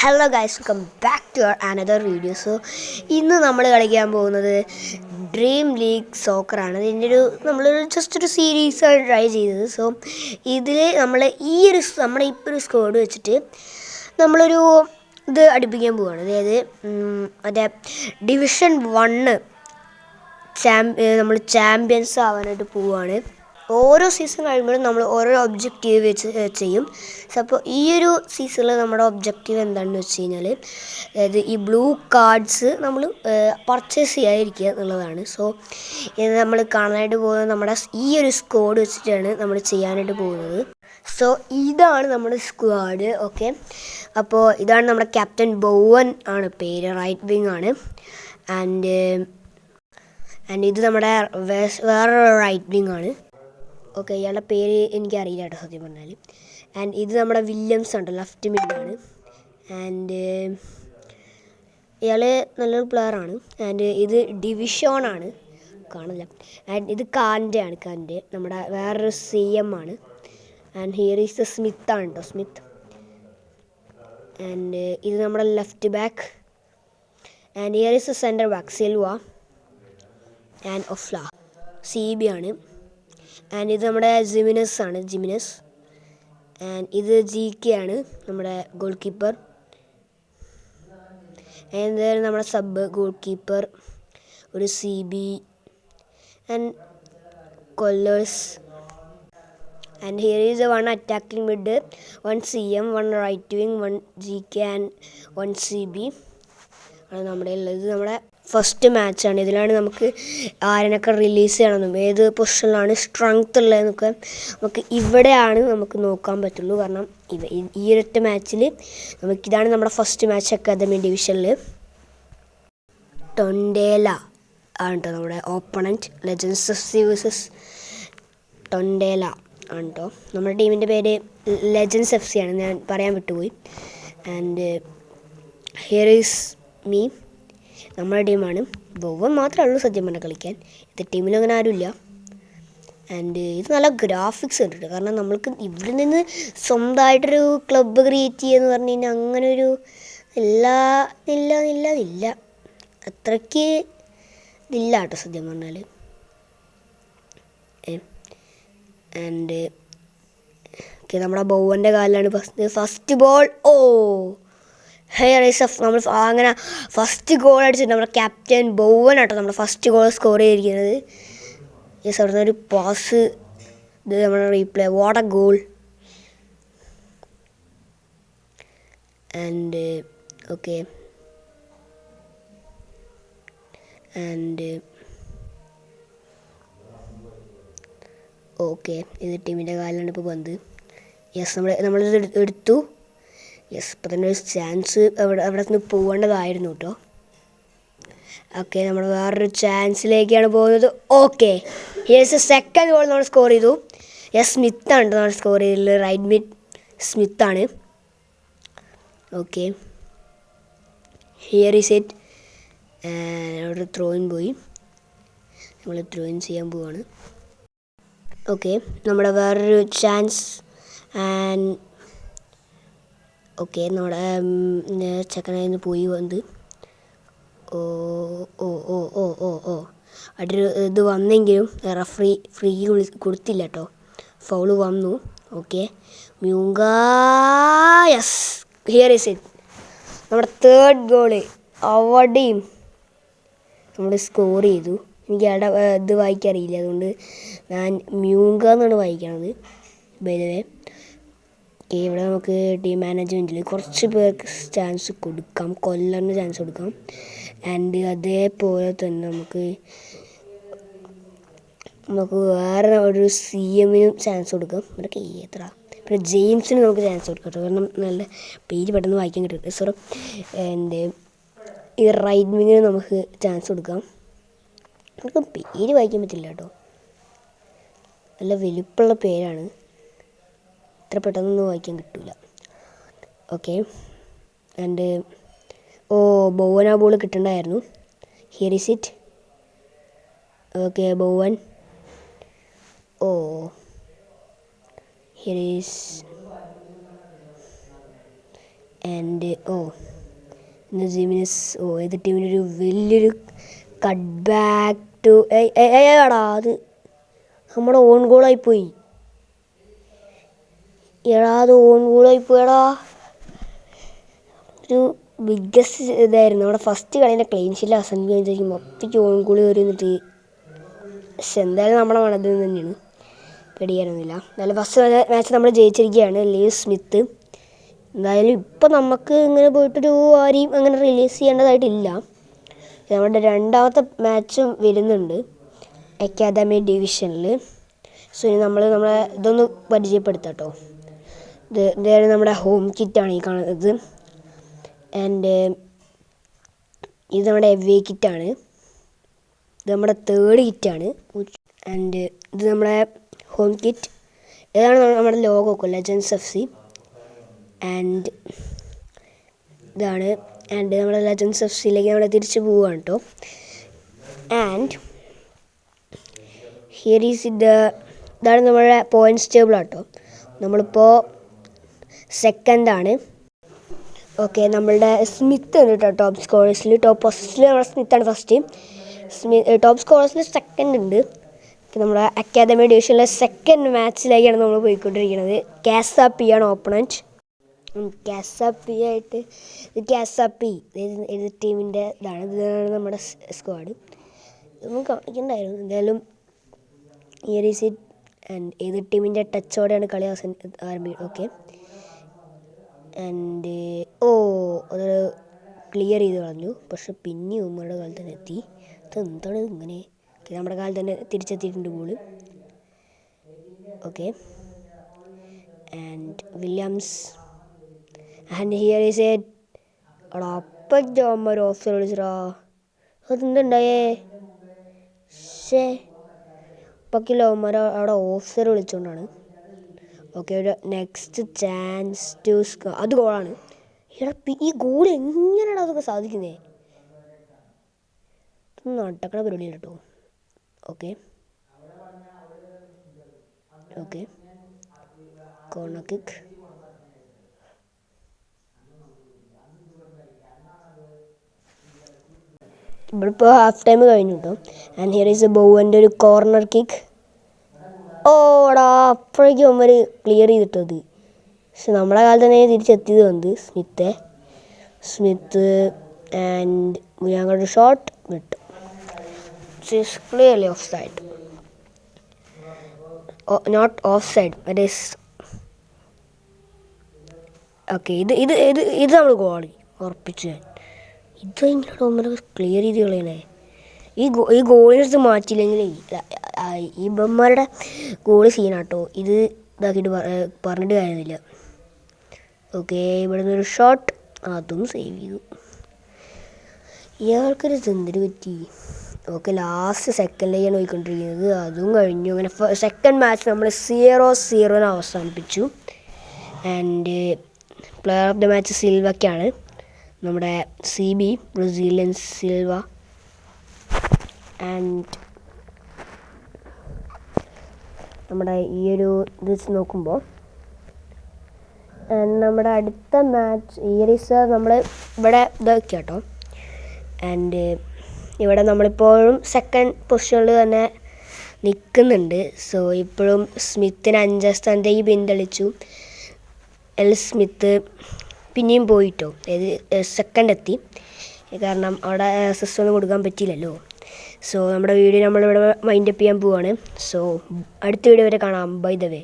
Hello guys, welcome back to our another video. So ഇന്ന് നമ്മൾ കളിക്കാൻ പോകുന്നത് ഡ്രീം ലീഗ് സോക്കറാണ്. ഇതിൻ്റെ നമ്മളൊരു ജസ്റ്റ് ഒരു സീരീസാണ് ട്രൈ ചെയ്തത്. സോ ഇതിൽ നമ്മൾ നമ്മുടെ ഇപ്പോൾ ഒരു സ്ക്വാഡ് വെച്ചിട്ട് നമ്മളൊരു ഇത് അടുപ്പിക്കാൻ പോവുകയാണ്. അതായത് മറ്റേ ഡിവിഷൻ 1 നമ്മൾ ചാമ്പ്യൻസ് ആവാനായിട്ട് പോവുകയാണ്. ഓരോ സീസൺ കഴിയുമ്പോഴും നമ്മൾ ഓരോ ഒബ്ജക്റ്റീവ് വെച്ച് ചെയ്യും. സോ അപ്പോൾ ഈ ഒരു സീസണിൽ നമ്മുടെ ഒബ്ജക്റ്റീവ് എന്താണെന്ന് വെച്ച് കഴിഞ്ഞാൽ, അതായത് ഈ ബ്ലൂ കാർഡ്സ് നമ്മൾ പർച്ചേസ് ചെയ്യാതിരിക്കുക എന്നുള്ളതാണ്. സോ ഇത് നമ്മൾ കാണാനായിട്ട് പോകുന്നത് നമ്മുടെ ഈ ഒരു സ്ക്വാഡ് വെച്ചിട്ടാണ് നമ്മൾ ചെയ്യാനായിട്ട് പോകുന്നത്. സോ ഇതാണ് നമ്മുടെ സ്ക്വാഡ്. ഓക്കെ, അപ്പോൾ ഇതാണ് നമ്മുടെ ക്യാപ്റ്റൻ ബോവൻ ആണ് പേര്, റൈറ്റ് വിങ് ആണ്. ആൻഡ് ഇത് നമ്മുടെ വേറൊരു റൈറ്റ് വിങ് ആണ്. ഓക്കെ, ഇയാളുടെ പേര് എനിക്കറിയില്ല കേട്ടോ സത്യം പറഞ്ഞാൽ. ആൻഡ് ഇത് നമ്മുടെ വില്യംസ് ഉണ്ട്, ലെഫ്റ്റ് മിഡാണ്. ആൻഡ് ഇയാൾ നല്ലൊരു പ്ലെയറാണ്. ആൻഡ് ഇത് ഡിവിഷോണാണ്, കാണില്ല. ആൻഡ് ഇത് കാൻ്റെ നമ്മുടെ വേറൊരു CM ആണ്. And here is the Smith ആണ് കേട്ടോ, സ്മിത്ത്. ആൻഡ് ഇത് നമ്മുടെ left back. And here is the centre back, Silva. And ഒഫ്ല CB ആണ്. ആൻഡ് ഇത് നമ്മുടെ ജിമിനസ് ആണ്, ജിമിനസ്. ആൻഡ് ഇത് GK ആണ്, നമ്മുടെ ഗോൾ കീപ്പർ. ആൻഡ് നമ്മുടെ സബ് ഗോൾ കീപ്പർ ഒരു CB. ആൻഡ് കൊല്ലേഴ്സ്. And here is a 1 attacking mid, 1 CM, 1 right wing, 1 GK and 1 CB ആണ് നമ്മുടെ ഉള്ളത്. നമ്മുടെ ഫസ്റ്റ് മാച്ചാണ്. ഇതിലാണ് നമുക്ക് ആരെയൊക്കെ റിലീസ് ചെയ്യണമെന്നും ഏത് പൊസിഷനിലാണ് സ്ട്രെങ്ത് ഉള്ളതെന്നൊക്കെ നമുക്ക് ഇവിടെയാണ് നമുക്ക് നോക്കാൻ പറ്റുള്ളൂ. കാരണം ഈ ഒരൊറ്റ മാച്ചിൽ ഇതാണ് നമ്മുടെ ഫസ്റ്റ് മാച്ച് അക്കാദമി ഡിവിഷനിൽ. ടൊണ്ടേല ആണ് കേട്ടോ നമ്മുടെ ഓപ്പണൻറ്റ്. ലെജൻസ് FC വേഴ്സസ് ടൊണ്ടേല ആണ് കേട്ടോ. നമ്മുടെ ടീമിൻ്റെ പേര് ലെജൻസ് FC ആണ്, ഞാൻ പറയാൻ വിട്ടുപോയി. ആൻഡ് ഹിയർ ഈസ് മീ, നമ്മുടെ ടീമാണ്. ബോവൻ മാത്രമേ ഉള്ളൂ സത്യം പറഞ്ഞാൽ കളിക്കാൻ. ഇത് ടീമിൽ അങ്ങനെ ആരുമില്ല. ആൻഡ് ഇത് നല്ല ഗ്രാഫിക്സ് ഉണ്ട്, കാരണം നമ്മൾക്ക് ഇവിടെ നിന്ന് സ്വന്തമായിട്ടൊരു ക്ലബ്ബ് ക്രിയേറ്റ് ചെയ്യുകയെന്ന് പറഞ്ഞു കഴിഞ്ഞാൽ അങ്ങനെ ഒരു ഇല്ല അത്രയ്ക്ക് ഇതില്ല കേട്ടോ സത്യം പറഞ്ഞാൽ. ആൻഡ് ഓക്കെ, നമ്മുടെ ബോവൻ്റെ കാലിലാണ് ഫസ്റ്റ് ബോൾ. നമ്മൾ അങ്ങനെ ഫസ്റ്റ് ഗോൾ അടിച്ചിട്ട് നമ്മുടെ ക്യാപ്റ്റൻ ബോവൻ ആട്ടോ നമ്മുടെ ഫസ്റ്റ് ഗോൾ സ്കോർ ചെയ്തിരിക്കുന്നത്. യെസ്, അവിടുന്ന് ഒരു പാസ്, ഇത് നമ്മുടെ replay. What a goal. And okay, and okay, ഇത് ടീമിൻ്റെ കാലിലാണ് ഇപ്പോൾ പന്ത്. യെസ്, നമ്മളിത് എടുത്തു. യെസ്, ഇപ്പം തന്നെ ഒരു ചാൻസ് അവിടെ നിന്ന് പോകേണ്ടതായിരുന്നു കേട്ടോ. ഓക്കെ, നമ്മൾ വേറൊരു ചാൻസിലേക്കാണ് പോകുന്നത്. ഓക്കെ, യെസ്, സെക്കൻഡ് ഗോൾ നമ്മൾ സ്കോർ ചെയ്തു. യെസ്, സ്മിത്താണ് കേട്ടോ നമ്മൾ സ്കോർ ചെയ്തിട്ടുള്ളത്. റൈറ്റ് മിഡ് സ്മിത്താണ്. Okay, here is it. അവിടെ ത്രോയിൻ പോയി, നമ്മൾ ത്രോയിൻ ചെയ്യാൻ പോവാണ്. ഓക്കെ, നമ്മുടെ വേറൊരു ചാൻസ്. ആൻഡ് ഓക്കെ, നമ്മുടെ ചെക്കനായി നിന്ന് പോയി വന്ന് അവിടെ ഇത് വന്നെങ്കിലും റഫറി ഫ്രീ കൊടുത്തില്ല കേട്ടോ, ഫൗള് വന്നു. Okay, yes, here is it. നമ്മുടെ തേർഡ് ഗോള് അവിടെയും നമ്മൾ സ്കോർ ചെയ്തു. എനിക്ക് അവിടെ ഇത് വായിക്കാറിയില്ല, അതുകൊണ്ട് ഞാൻ മ്യൂങ്ക എന്നാണ് വായിക്കണത്. ബൈ ദ വേ, ഇവിടെ നമുക്ക് ടീം മാനേജ്മെൻറ്റിൽ കുറച്ച് പേർക്ക് ചാൻസ് കൊടുക്കാം, കൊല്ലറിന് ചാൻസ് കൊടുക്കാം. ആൻഡ് അതേപോലെ തന്നെ നമുക്ക് വേറെ ഒരു CMനും ചാൻസ് കൊടുക്കാം. ഇവരൊക്കെ പിന്നെ ജെയിംസിന് നമുക്ക് ചാൻസ് കൊടുക്കാം കേട്ടോ, കാരണം നല്ല പേര് പെട്ടെന്ന് വായിക്കാൻ കിട്ടും. സോറി. ആൻഡ് ഈ റൈറ്റ് വിങ്ങിന് നമുക്ക് ചാൻസ് കൊടുക്കാം. നമുക്ക് പേര് വായിക്കാൻ പറ്റില്ല കേട്ടോ, നല്ല വലുപ്പമുള്ള പേരാണ്, ഇത്ര പെട്ടെന്നൊന്നും വായിക്കാൻ കിട്ടില്ല. ഓക്കെ, ആൻഡ് ബോവൻ ആ ബോൾ കിട്ടണ്ടായിരുന്നു. Here is it. Okay, Bowen. Here is and Jimenez എതിർ ടീമിനൊരു വലിയൊരു കട്ട് ബാക്ക് ടു എടാ അത് നമ്മുടെ ഓൺ ഗോളായിപ്പോയി. അത് ഓൺ ഗോളായിപ്പോയടാ. ഒരു ബിഗ്ഗസ്റ്റ് ഇതായിരുന്നു നമ്മുടെ ഫസ്റ്റ് കളീൻ്റെ ക്ലീൻ ഷീറ്റ് അവസാനിക്കുമ്പോഴത്തേക്കും മൊത്തയ്ക്ക് ഓൺ ഗോൾ കയറി നിന്നിട്ട്. പക്ഷെ എന്തായാലും നമ്മുടെ മണത്തിൽ തന്നെയാണ്, പേടിക്കാനൊന്നുമില്ല. എന്തായാലും ഫസ്റ്റ് മാച്ച് നമ്മൾ ജയിച്ചിരിക്കുകയാണ്. ലീവ് സ്മിത്ത് എന്തായാലും ഇപ്പം നമുക്ക് ഇങ്ങനെ പോയിട്ടൊരു ആരെയും അങ്ങനെ റിലീസ് ചെയ്യേണ്ടതായിട്ടില്ല. നമ്മുടെ രണ്ടാമത്തെ മാച്ചും വരുന്നുണ്ട് അക്കാദമി ഡിവിഷനിൽ. സോ ഇനി നമ്മളെ ഇതൊന്ന് പരിചയപ്പെടുത്താം കേട്ടോ. ഇതാണ് നമ്മുടെ ഹോം കിറ്റാണ് ഈ കാണുന്നത്. ആൻഡ് ഇത് നമ്മുടെ എവേ കിറ്റാണ്. ഇത് നമ്മുടെ തേർഡ് കിറ്റാണ്. ആൻഡ് ഇത് നമ്മുടെ ഹോം കിറ്റ്. ഇതാണ് നമ്മുടെ ലോഗോ ഒക്കെ ലെജൻസ് FC. ആൻഡ് ഇതാണ്. ആൻഡ് നമ്മുടെ ലെജൻസ് FCയിലേക്ക് നമ്മൾ തിരിച്ച് പോവുകയാണ് കേട്ടോ. ആൻഡ് ഹിയർ ഈസ് ഇതാണ് നമ്മുടെ പോയിൻറ്റ്സ് ടേബിൾ കേട്ടോ. നമ്മളിപ്പോൾ സെക്കൻഡാണ്. ഓക്കെ, നമ്മളുടെ സ്മിത്ത് ഉണ്ട് കേട്ടോ ടോപ്പ് സ്കോറേഴ്സിൽ. ടോപ്പ് ഫസ്റ്റിൽ നമ്മുടെ സ്മിത്താണ് ഫസ്റ്റ്. ടോപ്പ് സ്കോറേഴ്സിൽ സെക്കൻഡ് ഉണ്ട്. നമ്മുടെ അക്കാദമി ഡിവിഷനിലെ സെക്കൻഡ് മാച്ചിലേക്കാണ് നമ്മൾ പോയിക്കൊണ്ടിരിക്കുന്നത്. കാസാപ്പി ആണ് ഓപ്പണൻറ്റ്. കാസാപ്പി ആയിട്ട് കാസാപ്പി ഏത് ടീമിൻ്റെ ഇതാണ് നമ്മുടെ സ്ക്വാഡ്. ഇതൊന്നും കാണിക്കണ്ടായിരുന്നു. എന്തായാലും ഹിയർ ഈസ് ഇറ്റ്. ആൻഡ് ഏത് ടീമിൻ്റെ ടച്ചോടെയാണ് കളി ആരംഭിക്കുന്നത്. ഓക്കെ, ആൻഡ് അത് ക്ലിയർ ചെയ്ത് കളഞ്ഞു. പക്ഷെ പിന്നെ ഉമ്മയുടെ കാലത്ത് തന്നെ എത്തി. അതെന്താണ് ഇങ്ങനെ? നമ്മുടെ കാലത്ത് തന്നെ തിരിച്ചെത്തിയിട്ടുണ്ട് ball. Okay, and Williams. And here is a അപ്പം ജോമ്മ ഓഫ്സൈഡ് വിളിച്ചടാ. അതെന്തുണ്ടായേ? ഇപ്പൊക്കില്ല അവന്മാർ അവിടെ ഓഫ്സൈഡ് വിളിച്ചുകൊണ്ടാണ്. ഓക്കെ, ഒരു നെക്സ്റ്റ് ചാൻസ് ടു അത് ഗോളാണ്. ഈ ഗോൾ എങ്ങനെയാണ് അതൊക്കെ സാധിക്കുന്നത്? നടക്കണ പരിപാടിയില്ല കേട്ടോ. Okay corner kick. ഇവിടെ ഇപ്പോൾ ഹാഫ് ടൈം കഴിഞ്ഞു കേട്ടോ. ആൻഡ് ഹിയർ ഈസ് എ ബോവൻ്റെ ഒരു കോർണർ കിക്ക്. ഓടാ, അപ്പോഴേക്കും അവന്മാർ ക്ലിയർ ചെയ്തിട്ടത്. പക്ഷെ നമ്മളെ കാലത്ത് തന്നെ തിരിച്ചെത്തിയത് വന്ന് സ്മിത്ത് ആൻഡ് ഞങ്ങളുടെ ഷോട്ട് വിട്ടു. It's clearly offside. Not offside, that is okay. ഇത് നമ്മൾ ഗോളി ഉറപ്പിച്ചു. ഇത് എങ്ങനെയാണ് ഒന്നര ക്ലിയർ ചെയ്ത് കളയണേ? ഈ ഗോളിനടുത്ത് മാറ്റിയില്ലെങ്കിൽ ഈ ബമ്മമാരുടെ ഗോള് സീനാട്ടോ. ഇത് ഇതാക്കിയിട്ട് പറഞ്ഞിട്ട് കാര്യമില്ല. ഓക്കെ, ഇവിടെ നിന്നൊരു ഷോട്ട്, അതും സേവ് ചെയ്തു. ഇയാൾക്കൊരു എന്തിനു പറ്റി? ഓക്കെ, ലാസ്റ്റ് സെക്കൻഡിലേക്കാണ് പോയിക്കൊണ്ടിരിക്കുന്നത്. അതും കഴിഞ്ഞു. അങ്ങനെ സെക്കൻഡ് മാച്ച് നമ്മൾ 0-0 അവസാനിപ്പിച്ചു. And player of the match സിൽവയ്ക്കാണ്. നമ്മുടെ CB ബ്രസീലിയൻ സിൽവ. ആൻഡ് നമ്മുടെ ഈ ഒരു ഇത് വെച്ച് നോക്കുമ്പോൾ നമ്മുടെ അടുത്ത മാച്ച് ഈരീസ് നമ്മൾ ഇവിടെ ഇതൊക്കെ കേട്ടോ. ആൻഡ് ഇവിടെ നമ്മളിപ്പോഴും സെക്കൻഡ് പൊസിഷനിൽ തന്നെ നിൽക്കുന്നുണ്ട്. സോ ഇപ്പോഴും സ്മിത്തിന് 5ാം സ്ഥാനത്തേക്ക് പിന്തളിച്ചു. സ്മിത്ത് പിന്നെയും പോയിട്ടോ, സെക്കൻഡ് എത്തി. കാരണം അവിടെ അസിസ്റ്റ് ഒന്നും കൊടുക്കാൻ പറ്റിയില്ലല്ലോ. സോ നമ്മുടെ വീഡിയോ നമ്മളിവിടെ മൈൻഡപ്പ് ചെയ്യാൻ പോവുകയാണ്. സോ അടുത്ത വീഡിയോ വരെ കാണാം. By the way.